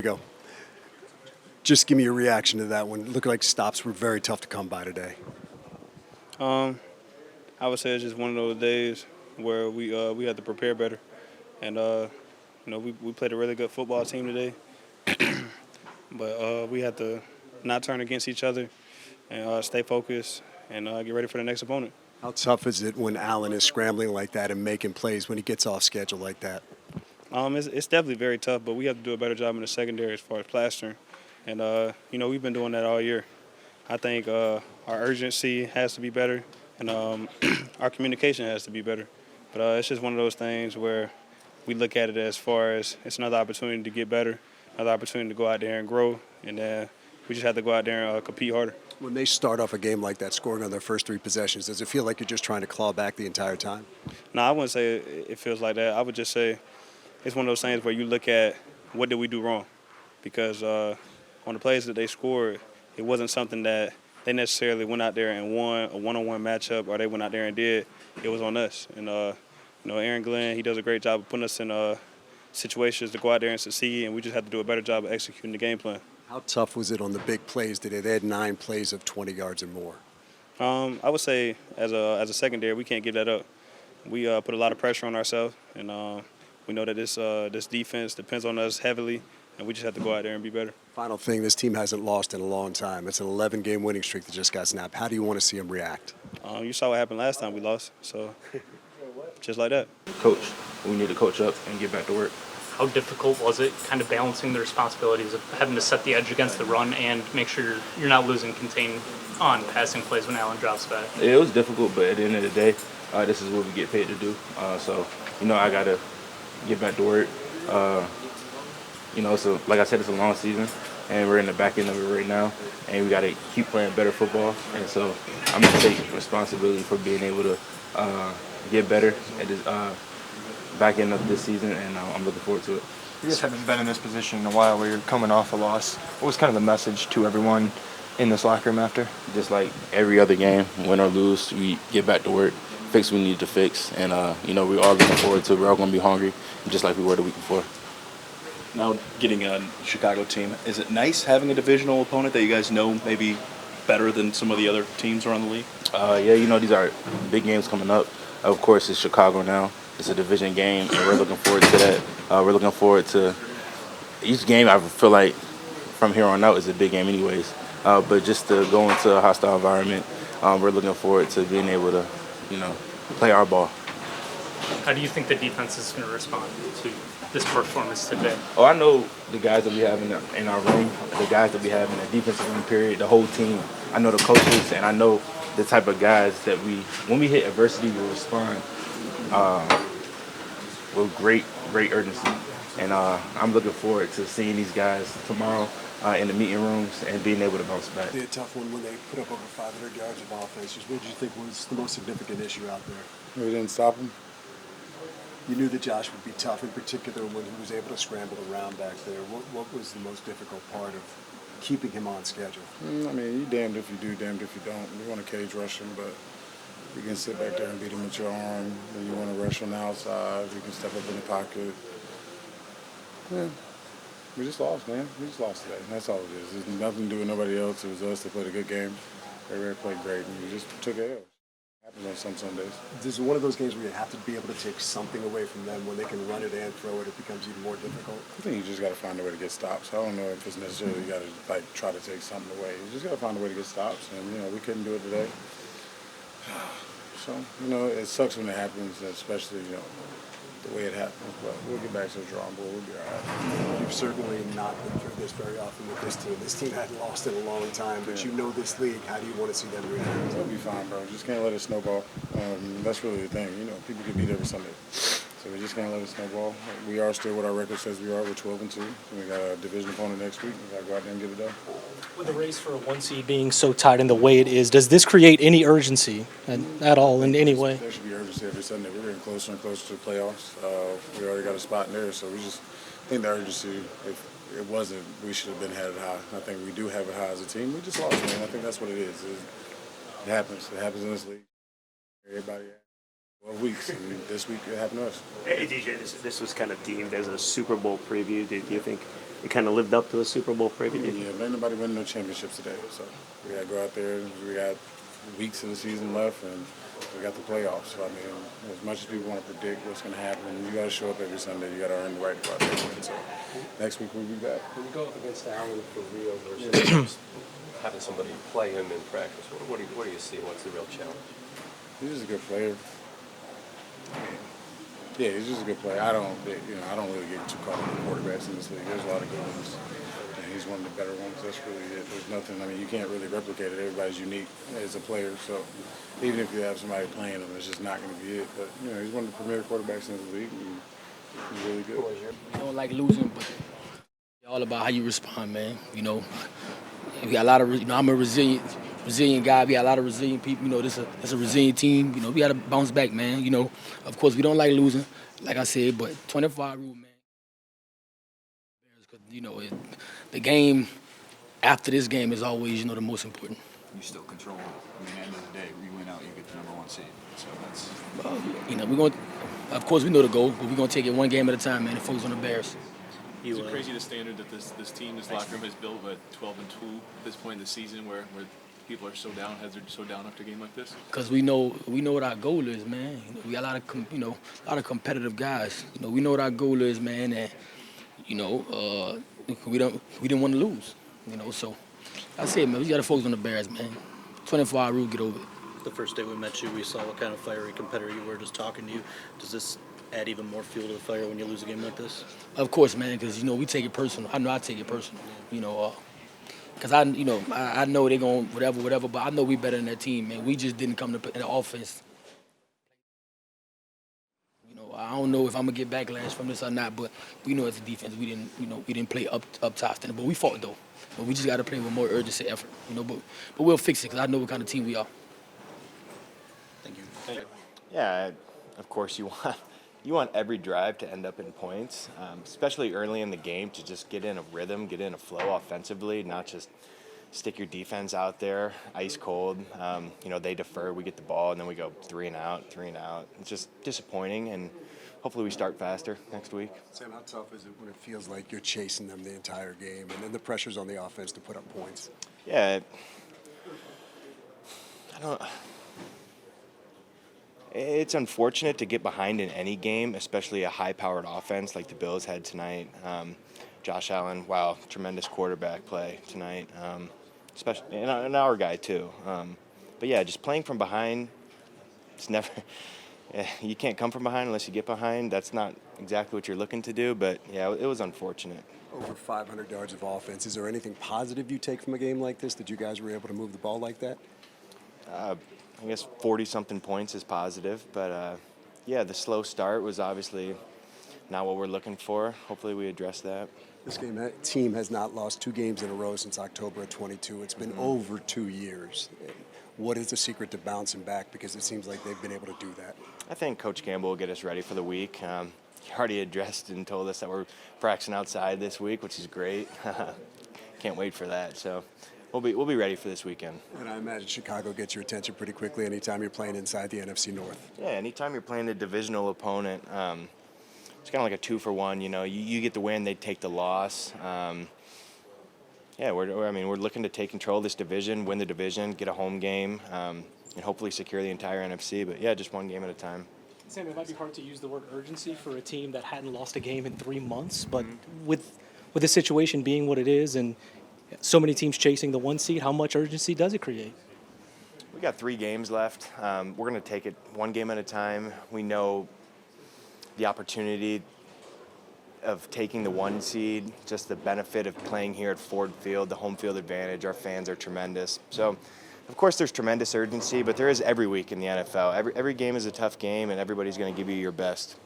Go. Just give me your reaction to that one. It looked like stops were very tough to come by today. Um, I would say it's just one of those days where we had to prepare better, and we played a really good football team today, but we had to not turn against each other and stay focused and get ready for the next opponent. How tough is it when Allen is scrambling like that and making plays when he gets off schedule like that? It's definitely very tough, but we have to do a better job in the secondary as far as plastering, and we've been doing that all year. I think our urgency has to be better, and our communication has to be better. But it's just one of those things where we look at it as far as it's another opportunity to get better, another opportunity to go out there and grow, and we just have to go out there and compete harder. When they start off a game like that, scoring on their first three possessions, does it feel like you're just trying to claw back the entire time? No, I wouldn't say it feels like that. I would just say it's one of those things where you look at what did we do wrong, because on the plays that they scored, it wasn't something that they necessarily went out there and won a one-on-one matchup, or they went out there and did. It was on us. And Aaron Glenn, he does a great job of putting us in situations to go out there and succeed, and we just have to do a better job of executing the game plan. How tough was it on the big plays today? They had 9 plays of 20 yards or more. I would say as a secondary, we can't give that up. We put a lot of pressure on ourselves, and we know that this defense depends on us heavily, and we just have to go out there and be better. Final thing, this team hasn't lost in a long time. It's an 11-game winning streak that just got snapped. How do you want to see them react? You saw what happened last time we lost, so just like that. Coach, we need to coach up and get back to work. How difficult was it kind of balancing the responsibilities of having to set the edge against the run and make sure you're not losing contain on passing plays when Allen drops back? It was difficult, but at the end of the day, this is what we get paid to do. So I got to get back to work. So like I said, it's a long season, and we're in the back end of it right now, and we got to keep playing better football. And so I'm going to take responsibility for being able to get better at this back end of this season, and I'm looking forward to it. You guys haven't been in this position in a while where you're coming off a loss. What was kind of the message to everyone in this locker room after? Just like every other game, win or lose, we get back to work, fix what we need to fix, and we're all looking forward to it. We're all going to be hungry, just like we were the week before. Now getting a Chicago team, is it nice having a divisional opponent that you guys know maybe better than some of the other teams around the league? These are big games coming up. Of course, it's Chicago now. It's a division game, and we're looking forward to that. We're looking forward to each game. I feel like from here on out is a big game anyways. But just to go into a hostile environment, we're looking forward to being able to, play our ball. How do you think the defense is going to respond to this performance today? Oh, I know the guys that we have in our room, the guys that we have in the defensive room period, the whole team. I know the coaches, and I know the type of guys that when we hit adversity, we respond with great urgency. And I'm looking forward to seeing these guys tomorrow in the meeting rooms and being able to bounce back. They had a tough one when they put up over 500 yards of offense. Just what did you think was the most significant issue out there? We didn't stop them. You knew that Josh would be tough, in particular when he was able to scramble around back there. What was the most difficult part of keeping him on schedule? You damned if you do, damned if you don't. You want to cage rush him, but you can sit back there and beat him with your arm. Then you want to rush on the outside. You can step up in the pocket. Yeah. We just lost, man. We just lost today. That's all it is. There's nothing to do with nobody else. It was us that played a good game. They played great, and we just took it out. Happens on some Sundays. This is one of those games where you have to be able to take something away from them. When they can run it and throw it, it becomes even more difficult. I think you just got to find a way to get stops. I don't know if it's necessarily you got to try to take something away. You just got to find a way to get stops, and we couldn't do it today. So it sucks when it happens, especially the way it happens. But we'll get back to the drawing board. We'll be all right. You've certainly not been through this very often with this team. This team hadn't lost in a long time, but you know this league. How do you want to see them react? They'll be fine, bro. Just can't let it snowball. That's really the thing. People get beat every Sunday. So we just can't let it snowball. We are still what our record says we are. We're 12-2. We got a division opponent next week. We got to go out there and get it done. With the race for a 1 seed being so tight in the way it is, does this create any urgency at all in any way? There should be urgency every Sunday. We're getting closer and closer to the playoffs. We already got a spot in there, so we just think the urgency, if it wasn't, we should have been had it high. I think we do have it high as a team. We just lost, man. I think that's what it is. It happens. It happens in this league. Everybody. 12 weeks, and this week it happened to us. Hey, DJ, this was kind of deemed as a Super Bowl preview. Do you think it kind of lived up to the Super Bowl preview. Yeah, but ain't nobody winning no championships today. So we got to go out there. We got weeks of the season left, and we got the playoffs. So, I mean, as much as people want to predict what's going to happen, you got to show up every Sunday. You got to earn the right to go out there and win. So next week we'll be back. When you go up against Allen for Rio versus having somebody play him in practice, what do you see? What's the real challenge? He's just a good player. Yeah, he's just a good player. I don't really get too caught up with quarterbacks in this league. There's a lot of good ones, and he's one of the better ones. That's really it. There's nothing. I mean, you can't really replicate it. Everybody's unique as a player, so even if you have somebody playing him, it's just not going to be it. But he's one of the premier quarterbacks in the league. And he's really good. I don't like losing, but it's all about how you respond, man. We got a lot of. I'm a resilient guy. We got a lot of resilient people. This is a resilient team. We got to bounce back, man. Of course, we don't like losing, like I said, but 25 rule, man. The game after this game is always, the most important. You still control. I mean, at the end of the day, you win out, you get the number one seed. So that's. We're going. Of course, we know the goal, but we're going to take it one game at a time, man, and focus on the Bears. Is it crazy the standard that this team, this locker room has built at 12-2 at this point in the season, where people are so down, heads are so down after a game like this? Because we know what our goal is, man. We got a lot of competitive guys. We know what our goal is, man, and we didn't want to lose. So I say, man, we got to focus on the Bears, man. 24-hour rule, get over it. The first day we met you, we saw what kind of fiery competitor you were just talking to you. Does this add even more fuel to the fire when you lose a game like this? Of course, man, because, we take it personal. I know I take it personal, because I know they're going whatever, but I know we better than that team, man. We just didn't come to the offense. I don't know if I'm going to get backlash from this or not, but we know as a defense we didn't play up top, but we fought, though. But we just got to play with more urgency effort, but we'll fix it because I know what kind of team we are. Thank you. Yeah, of course you want every drive to end up in points, especially early in the game, to just get in a rhythm, get in a flow offensively, not just stick your defense out there ice cold. They defer, we get the ball, and then we go 3 and out. It's just disappointing, and hopefully we start faster next week. Sam, how tough is it when it feels like you're chasing them the entire game, and then the pressure's on the offense to put up points? Yeah, it's unfortunate to get behind in any game, especially a high-powered offense like the Bills had tonight. Josh Allen, wow, tremendous quarterback play tonight, especially and our guy too. But yeah, just playing from behind, it's never. You can't come from behind unless you get behind. That's not exactly what you're looking to do. But yeah, it was unfortunate. Over 500 yards of offense. Is there anything positive you take from a game like this, that you guys were able to move the ball like that? I guess 40-something points is positive, but yeah, the slow start was obviously not what we're looking for. Hopefully we address that. This team has not lost 2 games in a row since October of 22. It's been over 2 years. What is the secret to bouncing back? Because it seems like they've been able to do that. I think Coach Campbell will get us ready for the week. He already addressed and told us that we're practicing outside this week, which is great. Can't wait for that. So we'll be ready for this weekend. And I imagine Chicago gets your attention pretty quickly anytime you're playing inside the NFC North. Yeah, anytime you're playing a divisional opponent, it's kind of like a 2-for-1. You get the win, they take the loss. Yeah, we're looking to take control of this division, win the division, get a home game, and hopefully secure the entire NFC. But yeah, just one game at a time. Sam, it might be hard to use the word urgency for a team that hadn't lost a game in 3 months, but with the situation being what it is and so many teams chasing the 1 seed, how much urgency does it create? We got 3 games left. We're going to take it one game at a time. We know the opportunity of taking the 1 seed, just the benefit of playing here at Ford Field, the home field advantage. Our fans are tremendous. So, of course, there's tremendous urgency, but there is every week in the NFL. Every game is a tough game, and everybody's going to give you your best.